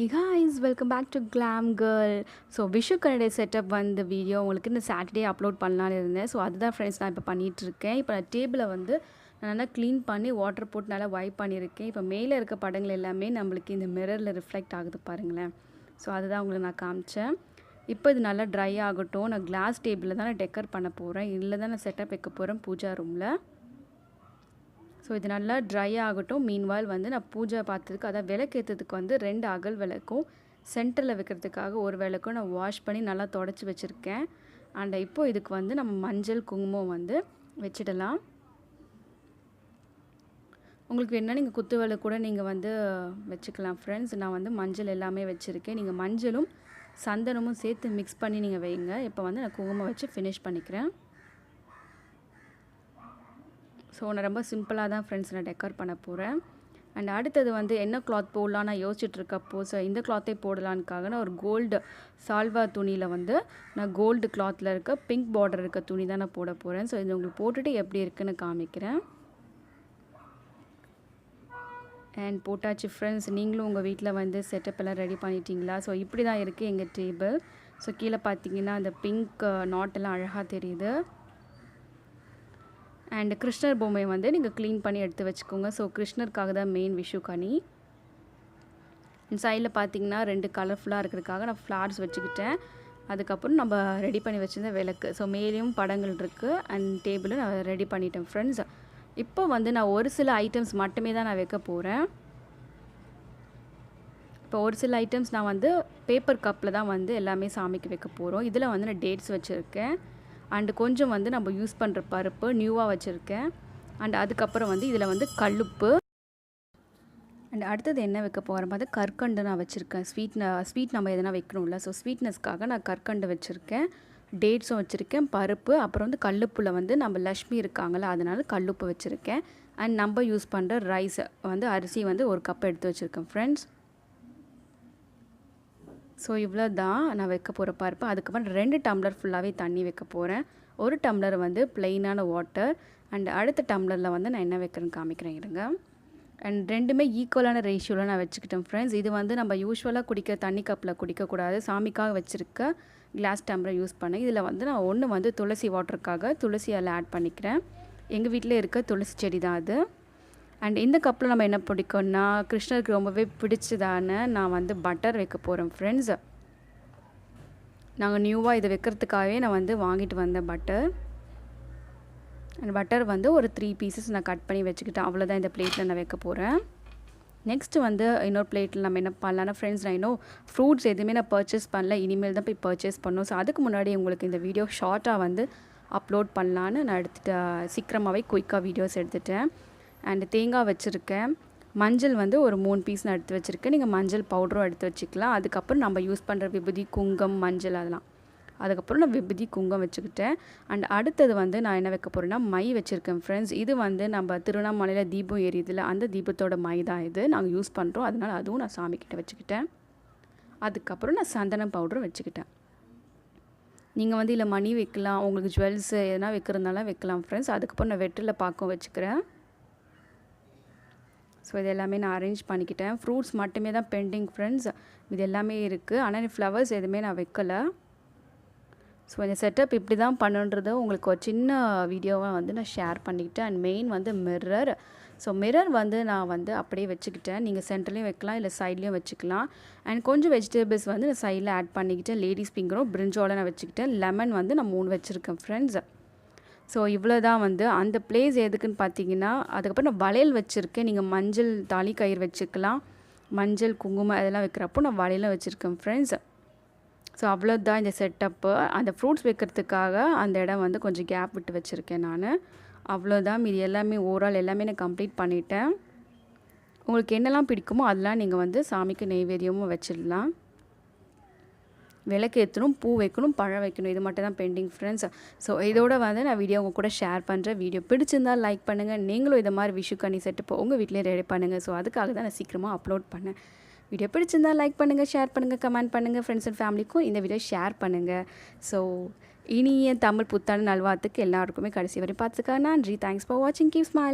Hey guys, welcome back to glamgirl. So vishu Canada setup வந்து video உங்களுக்கு இந்த Saturday upload பண்ணலான்னு இருந்தேன். ஸோ அதுதான் ஃப்ரெண்ட்ஸ் நான் இப்போ பண்ணிகிட்ருக்கேன். இப்போ நான் டேபிளை வந்து நான் நல்லா க்ளீன் பண்ணி வாட்டர் போட்டு நல்லா வைப் பண்ணியிருக்கேன். இப்போ மேலே இருக்க படங்கள் எல்லாமே நம்மளுக்கு இந்த மிரரில் ரிஃப்ளெக்ட் ஆகுது பாருங்களேன். ஸோ அதுதான் உங்களுக்கு நான் காமிச்சேன். இப்போ இது நல்லா ட்ரை ஆகட்டும். நான் கிளாஸ் டேபிளில் தான் நான் டெக்கர் பண்ண போகிறேன். இதில் தான் நான் செட்டப் வைக்க போகிறேன் பூஜா ரூமில். ஸோ இது நல்லா ட்ரை ஆகட்டும். மீன்வால் வந்து நான் பூஜை பார்த்ததுக்கு அதாவது விளக்கேற்றதுக்கு வந்து 2 அகல் விளக்கும் சென்டரில் வைக்கிறதுக்காக ஒரு விளக்கும் நான் வாஷ் பண்ணி நல்லா தொடச்சி வச்சுருக்கேன். அண்ட் இப்போது இதுக்கு வந்து நம்ம மஞ்சள் குங்குமம் வந்து வச்சிடலாம். உங்களுக்கு வேணால் நீங்கள் குத்து விளக்கு கூட நீங்கள் வந்து வச்சுக்கலாம் ஃப்ரெண்ட்ஸ். நான் வந்து மஞ்சள் எல்லாமே வச்சுருக்கேன். நீங்கள் மஞ்சளும் சந்தனமும் சேர்த்து மிக்ஸ் பண்ணி நீங்கள் வைங்க. இப்போ வந்து நான் குங்குமம் வச்சு ஃபினிஷ் பண்ணிக்கிறேன். ஸோ நான் ரொம்ப சிம்பிளாக தான் ஃப்ரெண்ட்ஸ் நான் டெக்கர் பண்ண போகிறேன். அண்ட் அடுத்தது வந்து என்ன கிளாத் போடலாம் நான் யோசிச்சுட்ருக்கப்போ ஸோ இந்த கிளாத்தே போடலான்னுக்காக நான் ஒரு கோல்டு சால்வா துணியில் வந்து நான் கோல்டு கிளாத்தில் இருக்க பிங்க் பார்டர் இருக்க துணி தான் நான் போட போகிறேன். ஸோ இது உங்களுக்கு போட்டுட்டு எப்படி இருக்குன்னு காமிக்கிறேன். அண்ட் போட்டாச்சு ஃப்ரெண்ட்ஸ். நீங்களும் உங்கள் வீட்டில் வந்து செட்டப் எல்லாம் ரெடி பண்ணிட்டீங்களா? ஸோ இப்படி தான் இருக்குது எங்கள் டேபிள். ஸோ கீழே பார்த்தீங்கன்னா அந்த பிங்க் நாட்டெல்லாம் அழகாக தெரியுது. அண்ட் கிருஷ்ணர் பொம்மை வந்து நீங்கள் க்ளீன் பண்ணி எடுத்து வச்சுக்கோங்க. ஸோ கிருஷ்ணருக்காக தான் மெயின் விஷு கனி. சைடில் பார்த்தீங்கன்னா 2 கலர்ஃபுல்லாக இருக்கிறதுக்காக நான் ஃப்ளார்ஸ் வச்சுக்கிட்டேன். அதுக்கப்புறம் நம்ம ரெடி பண்ணி வச்சுருந்த விளக்கு. ஸோ மேலேயும் படங்கள் இருக்குது அண்ட் டேபிளும் நான் ரெடி பண்ணிட்டேன் ஃப்ரெண்ட்ஸ். இப்போ வந்து நான் ஒரு சில ஐட்டம்ஸ் மட்டுமே தான் நான் வைக்க போகிறேன். இப்போ ஒரு சில ஐட்டம்ஸ் நான் வந்து பேப்பர் கப்பில் தான் வந்து எல்லாமே சாமிக்கு வைக்க போகிறோம். இதில் வந்து நான் டேட்ஸ் வச்சுருக்கேன். அண்டு கொஞ்சம் வந்து நம்ம யூஸ் பண்ணுற பருப்பு நியூவாக வச்சுருக்கேன். அண்ட் அதுக்கப்புறம் வந்து இதில் வந்து கல்லுப்பு. அண்ட் அடுத்தது என்ன வைக்க போகிறேன் பார்த்து கற்கண்டு நான் வச்சுருக்கேன். ஸ்வீட் நம்ம எதனா வைக்கணும்ல. ஸோ ஸ்வீட்னஸ்க்காக நான் கற்கண்டு வச்சுருக்கேன். டேட்ஸும் வச்சுருக்கேன். பருப்பு அப்புறம் வந்து கல்லுப்பில் வந்து நம்ம லக்ஷ்மி இருக்காங்கள அதனால கல்லுப்பு வச்சுருக்கேன். அண்ட் நம்ம யூஸ் பண்ணுற ரைஸ் வந்து அரிசி வந்து 1 கப் எடுத்து வச்சுருக்கேன் ஃப்ரெண்ட்ஸ். ஸோ இவ்வளோ தான் நான் வைக்க போகிற பருப்பு. அதுக்கப்புறம் 2 டம்ளர் ஃபுல்லாகவே தண்ணி வைக்க போகிறேன். 1 டம்ளர் வந்து ப்ளெயினான வாட்டர். அண்ட் அடுத்த டம்ளரில் வந்து நான் என்ன வைக்கிறேன்னு காமிக்கிறேன் இருங்க. அண்ட் 2மே ஈக்குவலான ரேஷியோவில் நான் வச்சுக்கிட்டேன் ஃப்ரெண்ட்ஸ். இது வந்து நம்ம யூஸ்வலாக குடிக்கிற தண்ணி கப்பில் குடிக்கக்கூடாது. சாமிக்காக வச்சுருக்க கிளாஸ் டம்ளர் யூஸ் பண்ணேன். இதில் வந்து நான் ஒன்று வந்து துளசி வாட்டருக்காக துளசி அதில் ஆட் பண்ணிக்கிறேன். எங்கள் வீட்டில் இருக்க துளசி செடி தான் அது. அண்ட் இந்த கப்பில் நம்ம என்ன பிடிக்கும்னா கிருஷ்ணருக்கு ரொம்பவே பிடிச்சதான நான் வந்து பட்டர் வைக்க போகிறேன் ஃப்ரெண்ட்ஸ். நாங்கள் நியூவாக இதை வைக்கிறதுக்காகவே நான் வந்து வாங்கிட்டு வந்தேன் பட்டர். அண்ட் பட்டர் வந்து ஒரு 3 பீசஸ் நான் கட் பண்ணி வச்சுக்கிட்டேன். அவ்வளோதான் இந்த பிளேட்டில் நான் வைக்க போகிறேன். நெக்ஸ்ட்டு வந்து இன்னொரு பிளேட்டில் நம்ம என்ன பண்ணலான்னா ஃப்ரெண்ட்ஸ் நான் இன்னும் ஃப்ரூட்ஸ் எதுவுமே நான் பர்ச்சேஸ் பண்ணல. இனிமேல் தான் போய் பர்ச்சேஸ் பண்ணணும். ஸோ அதுக்கு முன்னாடி உங்களுக்கு இந்த வீடியோ ஷார்ட்டாக வந்து அப்லோட் பண்ணலான்னு நான் சீக்கிரமாகவே குயிக்காக வீடியோஸ் எடுத்துட்டேன். அண்டு தேங்காய் வச்சுருக்கேன். மஞ்சள் வந்து ஒரு 3 பீஸ் நான் எடுத்து வச்சுருக்கேன். நீங்கள் மஞ்சள் பவுடரும் எடுத்து வச்சுக்கலாம். அதுக்கப்புறம் நம்ம யூஸ் பண்ணுற விபூதி குங்கம் மஞ்சள் அதெல்லாம். அதுக்கப்புறம் நான் விபூதி குங்கம் வச்சுக்கிட்டேன். அண்ட் அடுத்தது வந்து நான் என்ன வைக்க போகிறேன்னா மை வச்சுருக்கேன் ஃப்ரெண்ட்ஸ். இது வந்து நம்ம திருவண்ணாமலையில் தீபம் எரியுதில்ல அந்த தீபத்தோட மை தான் இது நாங்கள் யூஸ் பண்ணுறோம். அதனால் அதுவும் நான் சாமிக்கிட்ட வச்சுக்கிட்டேன். அதுக்கப்புறம் நான் சந்தனம் பவுடரும் வச்சுக்கிட்டேன். நீங்கள் வந்து இல்லை மணி வைக்கலாம். உங்களுக்கு ஜுவல்ஸ் எதனா வைக்கிறதுனால வைக்கலாம் ஃப்ரெண்ட்ஸ். அதுக்கப்புறம் நான் வெற்றில பாக்கம் வச்சுக்கிறேன். ஸோ இது எல்லாமே நான் அரேஞ்ச் பண்ணிக்கிட்டேன். ஃப்ரூட்ஸ் மட்டுமே தான் பெண்டிங் ஃப்ரெண்ட்ஸ். இது எல்லாமே இருக்குது. ஆனால் ஃப்ளவர்ஸ் எதுவுமே நான் வைக்கலை. ஸோ இந்த செட்டப் இப்படி தான் பண்ணுன்றதை உங்களுக்கு ஒரு சின்ன வீடியோவாக வந்து நான் ஷேர் பண்ணிக்கிட்டேன். அண்ட் மெயின் வந்து மிரர். ஸோ மிரர் வந்து நான் வந்து அப்படியே வச்சுக்கிட்டேன். நீங்கள் சென்டர்லேயும் வைக்கலாம் இல்லை சைட்லேயும் வச்சுக்கலாம். அண்ட் கொஞ்சம் வெஜிடபிள்ஸ் வந்து நான் சைடில் ஆட் பண்ணிக்கிட்டேன். லேடிஸ் ஃபிங்கரும் பிரிஞ்சோட நான் வச்சுக்கிட்டேன். லெமன் வந்து நான் 3 வச்சுருக்கேன் ஃப்ரெண்ட்ஸ். ஸோ இவ்வளோ தான் வந்து அந்த பிளேஸ் எதுக்குன்னு பார்த்தீங்கன்னா அதுக்கப்புறம் நான் வளையல் வச்சுருக்கேன். நீங்கள் மஞ்சள் தாலி கயிறு வச்சுக்கலாம். மஞ்சள் குங்குமம் அதெல்லாம் வைக்கிறப்போ நான் வளையலும் வச்சுருக்கேன் ஃப்ரெண்ட்ஸ். ஸோ அவ்வளோதான் இந்த செட்டப்பு. அந்த ஃப்ரூட்ஸ் வைக்கிறதுக்காக அந்த இடம் வந்து கொஞ்சம் கேப் விட்டு வச்சுருக்கேன் நான். அவ்வளோதான். இது எல்லாமே ஓவரால் எல்லாமே நான் கம்ப்ளீட் பண்ணிட்டேன். உங்களுக்கு என்னெல்லாம் பிடிக்குமோ அதெல்லாம் நீங்கள் வந்து சாமிக்கு நெய்வேத்தியமும் வச்சிடலாம். விளக்கு ஏற்றணும், பூ வைக்கணும், பழம் வைக்கணும். இது மட்டும் தான் பெண்டிங் ஃப்ரெண்ட்ஸ். ஸோ இதோட வந்து நான் வீடியோ உங்கள் கூட ஷேர் பண்ணுறேன். வீடியோ பிடிச்சிருந்தால் லைக் பண்ணுங்கள். நீங்களும் இது மாதிரி விஷு கனி செட்டப்போ உங்கள் வீட்டிலே ரெடி பண்ணுங்கள். ஸோ அதுக்காக தான் நான் சீக்கிரமாக அப்லோட் பண்ணேன். வீடியோ பிடிச்சிருந்தால் லைக் பண்ணுங்கள், ஷேர் பண்ணுங்கள், கமெண்ட் பண்ணுங்கள். ஃப்ரெண்ட்ஸ் அண்ட் ஃபேமிலிக்கும் இந்த வீடியோ ஷேர் பண்ணுங்கள். ஸோ இனிய தமிழ் புத்தாண்டு நல்வாழ்த்துக்கு எல்லாருக்குமே கடைசி வரை பார்த்துக்க நன்றி. தேங்க்ஸ் ஃபார் வாட்சிங். Keep smile.